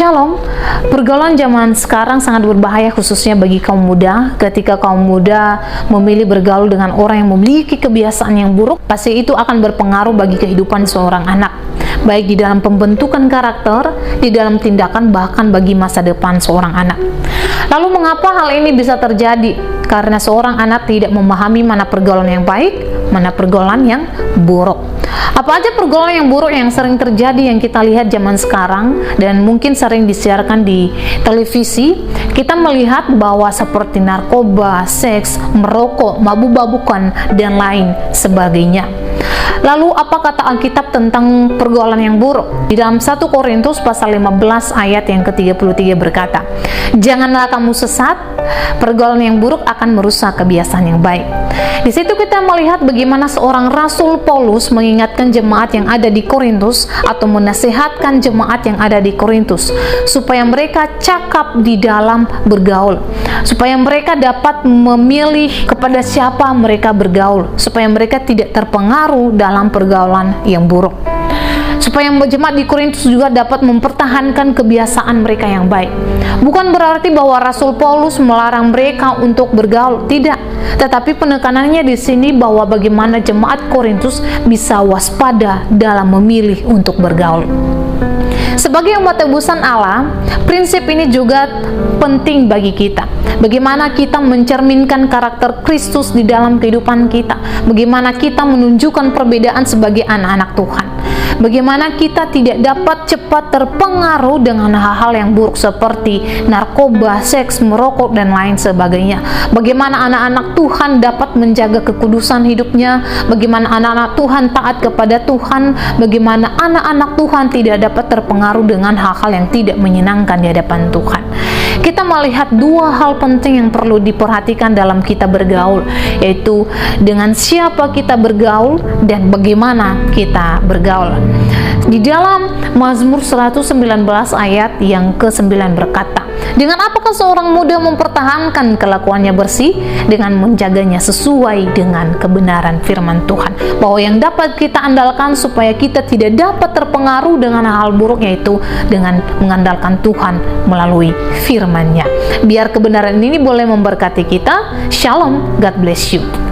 Shalom, pergaulan zaman sekarang sangat berbahaya khususnya bagi kaum muda. Ketika kaum muda memilih bergaul dengan orang yang memiliki kebiasaan yang buruk, pasti itu akan berpengaruh bagi kehidupan seorang anak, baik di dalam pembentukan karakter, di dalam tindakan, bahkan bagi masa depan seorang anak. Lalu mengapa hal ini bisa terjadi? Karena seorang anak tidak memahami mana pergaulan yang baik, mana pergaulan yang buruk. Apa aja pergaulan yang buruk yang sering terjadi yang kita lihat zaman sekarang dan mungkin sering disiarkan di televisi? Kita melihat bahwa seperti narkoba, seks, merokok, mabuk-mabukan, dan lain sebagainya. Lalu apa kata Alkitab tentang pergaulan yang buruk? Di dalam 1 Korintus pasal 15 ayat yang ke-33 berkata, "Janganlah kamu sesat, pergaulan yang buruk akan merusak kebiasaan yang baik." Di situ kita melihat bagaimana seorang Rasul Paulus mengingatkan jemaat yang ada di Korintus atau menasihatkan jemaat yang ada di Korintus supaya mereka cakap di dalam bergaul, supaya mereka dapat memilih kepada siapa mereka bergaul, supaya mereka tidak terpengaruh dalam pergaulan yang buruk, supaya jemaat di Korintus juga dapat mempertahankan kebiasaan mereka yang baik. Bukan berarti bahwa Rasul Paulus melarang mereka untuk bergaul, tidak. Tetapi penekanannya di sini bahwa bagaimana jemaat Korintus bisa waspada dalam memilih untuk bergaul. Sebagai umat tebusan Allah, prinsip ini juga penting bagi kita. Bagaimana kita mencerminkan karakter Kristus di dalam kehidupan kita. Bagaimana kita menunjukkan perbedaan sebagai anak-anak Tuhan. Bagaimana kita tidak dapat cepat terpengaruh dengan hal-hal yang buruk seperti narkoba, seks, merokok, dan lain sebagainya. Bagaimana anak-anak Tuhan dapat menjaga kekudusan hidupnya. Bagaimana anak-anak Tuhan taat kepada Tuhan. Bagaimana anak-anak Tuhan tidak dapat terpengaruh dengan hal-hal yang tidak menyenangkan di hadapan Tuhan. Kita melihat dua hal penting yang perlu diperhatikan dalam kita bergaul, yaitu dengan siapa kita bergaul dan bagaimana kita bergaul. Di dalam Mazmur 119 ayat yang ke-9 berkata, "Dengan apakah seorang muda mempertahankan kelakuannya bersih? Dengan menjaganya sesuai dengan kebenaran firman Tuhan." Bahwa yang dapat kita andalkan supaya kita tidak dapat terpengaruh dengan hal buruk, yaitu dengan mengandalkan Tuhan melalui firman-Nya. Biar kebenaran ini boleh memberkati kita. Shalom, God bless you.